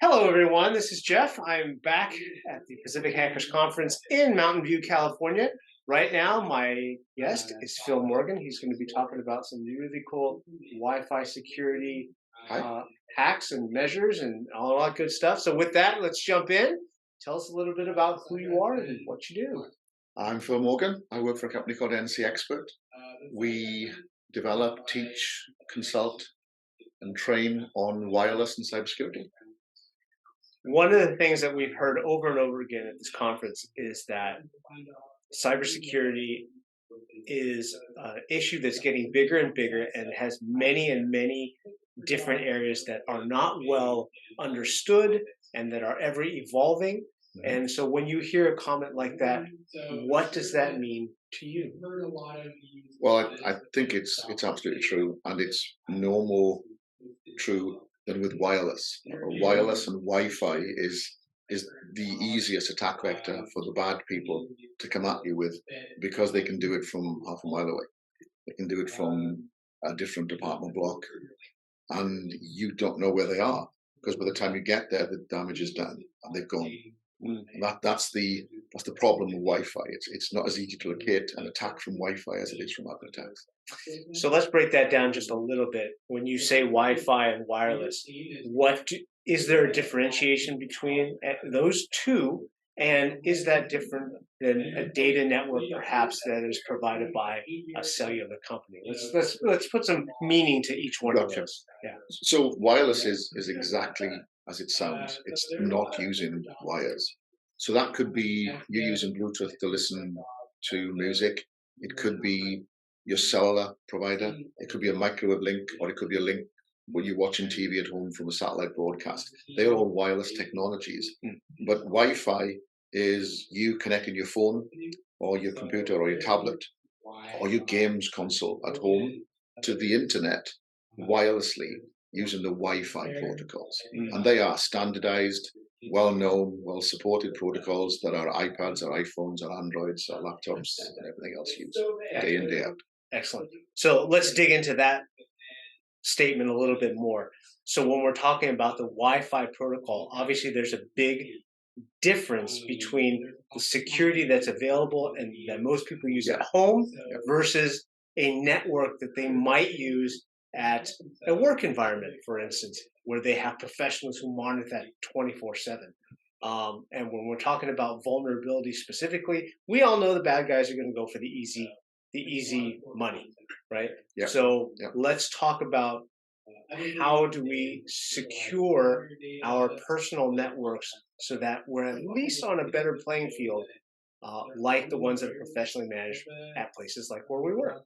Hello, everyone. This is Jeff. I'm back at the Pacific Hackers Conference in Mountain View, California. Right now, my guest is Phil Morgan. He's going to be talking about some really cool Wi-Fi security Hi, uh, hacks and measures and all that good stuff. So, with that, let's jump in. Tell us a little bit about who you are and what you do. I'm Phil Morgan. I work for a company called NC Expert. We develop, teach, consult, and train on wireless and cybersecurity. One of the things that we've heard over and over again at this conference is that cybersecurity is an issue that's getting bigger and bigger and has many and many different areas that are not well understood and that are ever evolving. Mhm. And so when you hear a comment like that, what does that mean to you? Well, I think it's absolutely true, and it's no more true than with wireless. Wireless and Wi-Fi is the easiest attack vector for the bad people to come at you with because they can do it from half a mile away. They can do it from a different apartment block, and you don't know where they are because by the time you get there, the damage is done and they've gone. Mm. And that's the problem with Wi-Fi. It's not as easy to locate an attack from Wi-Fi as it is from other attacks. So let's break that down just a little bit. When you say Wi-Fi and wireless, is there a differentiation between those two? And is that different than a data network, perhaps that is provided by a cellular company? Let's put some meaning to each one of Gotcha. those. Yeah. So wireless is exactly as it sounds. It's not using wires. So that could be you using Bluetooth to listen to music. It could be your cellular provider. It could be a microwave link, or it could be a link when you're watching TV at home from a satellite broadcast. They're all wireless technologies. Mm. But Wi-Fi is you connecting your phone or your computer or your tablet or your games console at home to the internet wirelessly using the Wi-Fi protocols. Mm. And they are standardized, well-known, well-supported protocols that our iPads, our iPhones, our Androids, our laptops, and everything else use day in, day out. Excellent. So let's dig into that statement a little bit more. So when we're talking about the Wi-Fi protocol, obviously there's a big difference between the security that's available and that most people use Yeah. at home Yeah. versus a network that they might use at a work environment, for instance, where they have professionals who monitor that 24/7. And when we're talking about vulnerability specifically, we all know the bad guys are going to go for the easy money, right? Yeah. So Yeah. let's talk about how do we secure our personal networks so that we're at least on a better playing field, like the ones that are professionally managed at places like where we work.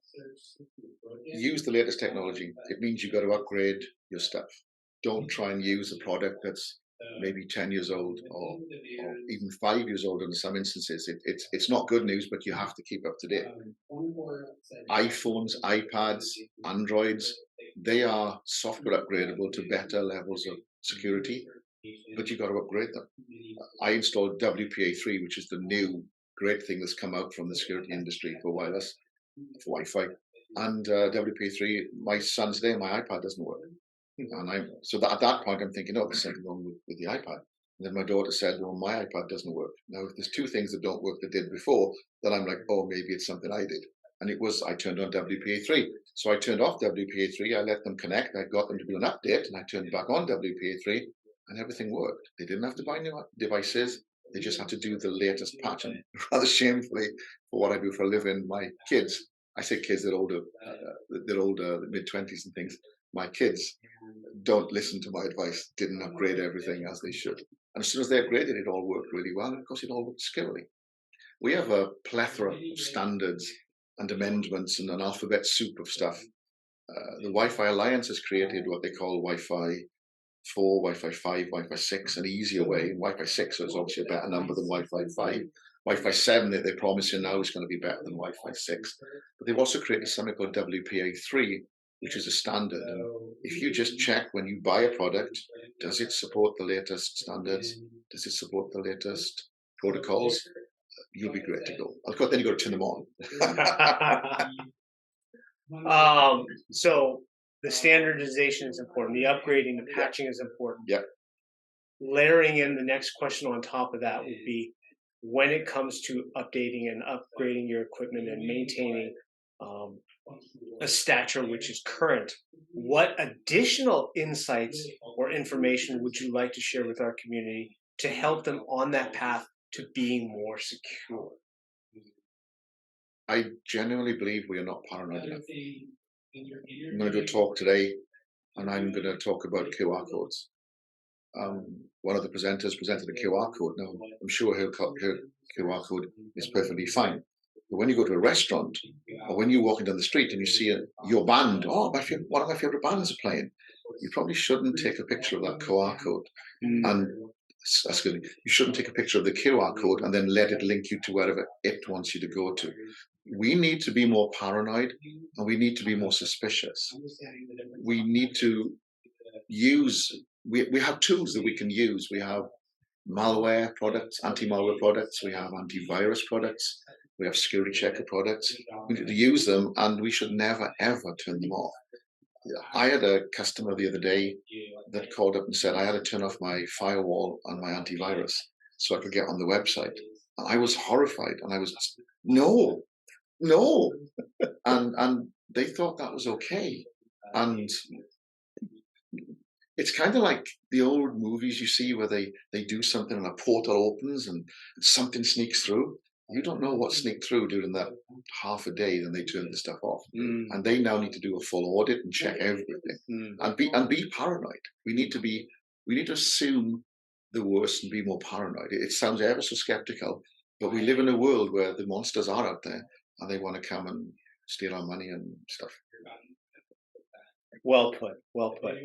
Use the latest technology. It means you've got to upgrade your stuff. Don't try and use a product that's maybe 10 years old or even 5 years old in some instances. It's not good news, but you have to keep up to date. iPhones, iPads, Androids, they are software upgradable to better levels of security, but you've got to upgrade them. I installed WPA3, which is the new great thing that's come out from the security industry for wireless, for Wi-Fi. And WPA3, my son today, my iPad doesn't work. And at that point, I'm thinking, oh, there's something wrong with the iPad. And then my daughter said, well, my iPad doesn't work. Now, if there's two things that don't work that did before, then I'm like, oh, maybe it's something I did. And it was, I turned on WPA3. So I turned off WPA3. I let them connect. I got them to do an update and I turned back on WPA3 and everything worked. They didn't have to buy new devices. They just had to do the latest patch. And rather shamefully, for what I do for a living, my kids, I say kids, they're older, mid-20s and things. My kids don't listen to my advice, didn't upgrade everything as they should. And as soon as they upgraded, it all worked really well. And of course, it all worked skillfully. We have a plethora of standards and amendments and an alphabet soup of stuff. The Wi-Fi Alliance has created what they call Wi-Fi 4, Wi-Fi 5, Wi-Fi 6, an easier way. And Wi-Fi 6 is obviously a better number than Wi-Fi 5. Wi-Fi 7 that they're promising now is going to be better than Wi-Fi 6. But they've also created something called WPA3, which is a standard. And if you just check when you buy a product, does it support the latest standards? Does it support the latest protocols? You'll be great to go. Of course, then you got to turn them on. So the standardization is important. The upgrading, the patching is important. Yeah. layering in the next question on top of that would be, when it comes to updating and upgrading your equipment and maintaining um, a stature which is current, what additional insights or information would you like to share with our community to help them on that path to being more secure? I genuinely believe we are not paranoid enough. I'm going to do a talk today, and I'm going to talk about QR codes. One of the presenters presented a QR code. Now, I'm sure her QR code is perfectly fine. But when you go to a restaurant, or when you're walking down the street and you see your band, one of my favorite bands are playing, you probably shouldn't take a picture of that QR code. And excuse me, you shouldn't take a picture of the QR code and then let it link you to wherever it wants you to go to. We need to be more paranoid, and we need to be more suspicious. We need to use, we have tools that we can use. We have malware products, anti-malware products, we have antivirus products, we have security checker products. We need to use them, and we should never, ever turn them off. I had a customer the other day that called up and said, I had to turn off my firewall and my antivirus so I could get on the website. And I was horrified, and I was, no, and they thought that was okay. And it's kind of like the old movies you see where they do something and a portal opens and something sneaks through. You don't know what sneaked through during that half a day, then they turn the stuff off. And they now need to do a full audit and check everything. And be paranoid. We need to assume the worst and be more paranoid. It sounds ever so skeptical, but we live in a world where the monsters are out there and they want to come and steal our money and stuff. Well put. Well put.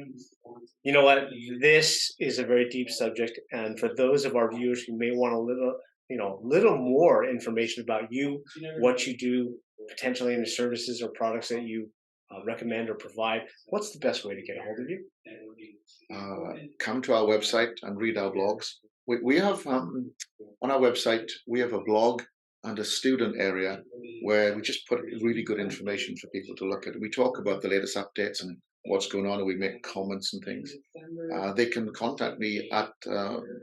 You know what? This is a very deep subject, and for those of our viewers who may want a little more information about you, what you do, potentially any services or products that you recommend or provide, what's the best way to get a hold of you? Come to our website and read our blogs. We have on our website, we have a blog and a student area where we just put really good information for people to look at. We talk about the latest updates and what's going on, and we make comments and things. They can contact me at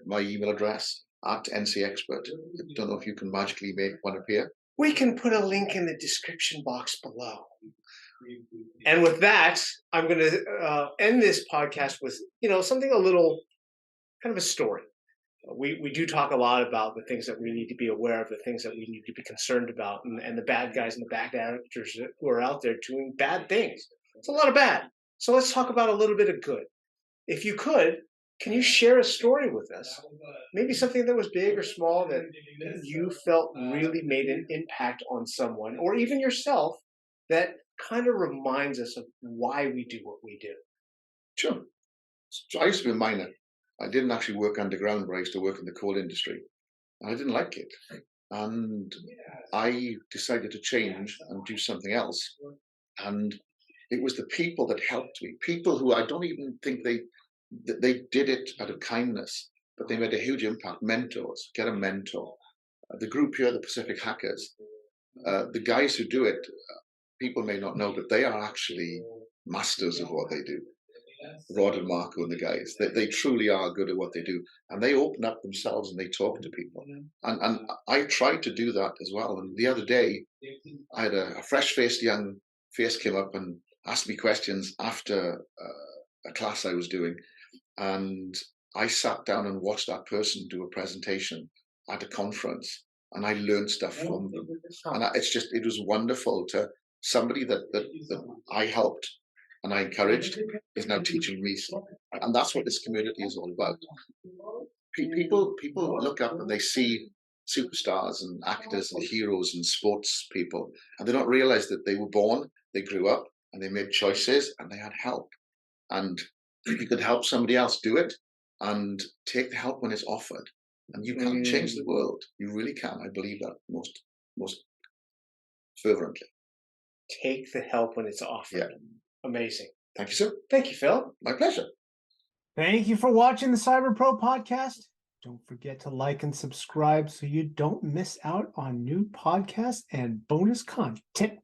my email address at ncexpert. I don't know if you can magically make one appear. We can put a link in the description box below. And with that, I'm going to end this podcast with something a little kind of a story. We do talk a lot about the things that we need to be aware of, the things that we need to be concerned about, and the bad guys and the bad actors who are out there doing bad things. It's a lot of bad. So let's talk about a little bit of good. If you could, can you share a story with us? Maybe something that was big or small that you felt really made an impact on someone, or even yourself, that kind of reminds us of why we do what we do. Sure. So I used to be a miner. I didn't actually work underground, but I used to work in the coal industry. And I didn't like it. And I decided to change and do something else. And it was the people that helped me. People who I don't even think they did it out of kindness, but they made a huge impact. Mentors, get a mentor. The group here, the Pacific Hackers, the guys who do it, people may not know, but they are actually masters of what they do. Rod and Marco and the guys, they truly are good at what they do, and they open up themselves and they talk to people. And I tried to do that as well. And the other day, I had a fresh-faced young face came up and asked me questions after a class I was doing, and I sat down and watched that person do a presentation at a conference, and I learned stuff from them. And it was wonderful to somebody that I helped and I encouraged is now teaching me stuff. And that's what this community is all about. People look up and they see superstars and actors and heroes and sports people, and they don't realize that they were born, they grew up, and they made choices, and they had help. And you could help somebody else do it, and take the help when it's offered. And you can change the world. You really can. I believe that most fervently. Take the help when it's offered. Yeah. Amazing. Thank you, sir. Thank you, Phil. My pleasure. Thank you for watching the Cyber Pro podcast. Don't forget to like and subscribe so you don't miss out on new podcasts and bonus content.